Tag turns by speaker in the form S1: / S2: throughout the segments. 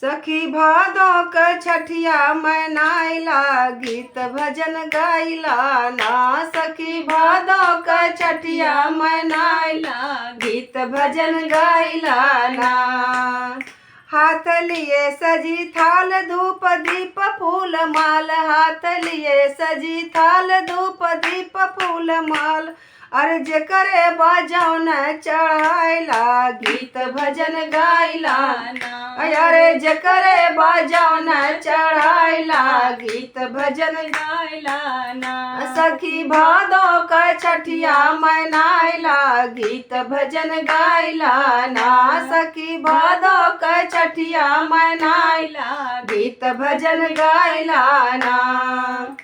S1: सखी भादों क छठिया मनाइला गीत भजन गाइला ना। सखी भादों क छठिया मनाइला गीत भजन गाइला ना। हाथ लिए सजी थाल धूप दीप फूल माल, हाथ लिए सजी थाल धूप दीप फूल माल। अरे जेकरे बाजौन चढ़ाइला गीत भजन गाइला ना। अरे जेकरे बाजौन चढ़ाइला गीत भजन गाइला ना। सखी भादों क छठिया मनाइला गीत भजन गाइला ना। सखी भादों क छठिया मनाइला गीत भजन गाइला ना।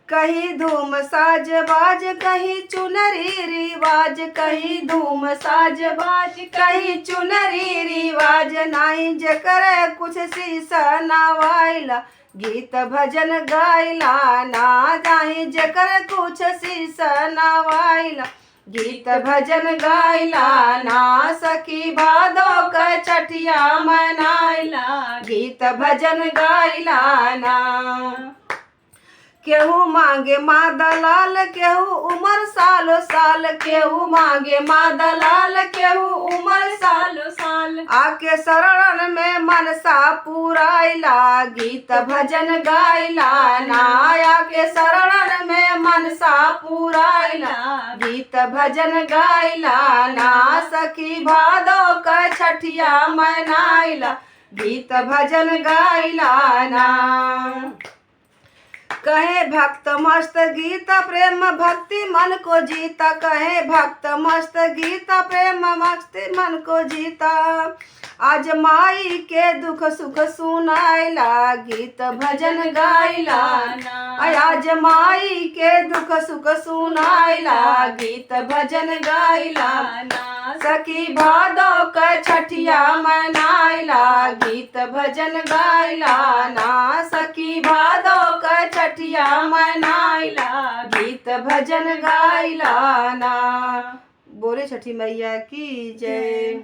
S1: कहीं धूम साज बाज कहीं चुनरी रिवाज, कहीं धूम साज बाज कहीं चुनरी रिवाज। नाई जकर कुछ शीशा नवाइला गीत भजन गाइला ना। नाई जकर कुछ शीशा नवाइला गीत भजन गाइला ना। सखी भादों क छठिया मनाइला गीत भजन गाइला ना। केहू मांगे माँ दलाल केहू उमर सालो साल, केहू मांगे माँ दलाल केहू उमर सालो साल। आके शरण में मनसा पुराइला गीत भजन गाइला ना। आके शरण में मनसा पुराइला गीत भजन गाइला ना। सखी भादों क छठिया मनाइला गीत भजन गाइला ना। कहे भक्त मस्त गीत प्रेम भक्ति मन को जीता, कहे भक्त मस्त गीत प्रेम मस्ती मन को जीता। आज माई के दुख सुख सुनाइला गीत भजन गाइला ना। आज माई के दुख सुख सुनाइला गीत भजन गाइला ना। सखी भादों क छठिया मनाइला गीत भजन गाइला ना। सखी भादों क छठिया मनाइला गीत भजन गाइला ना। बोले छठी मैया की जय।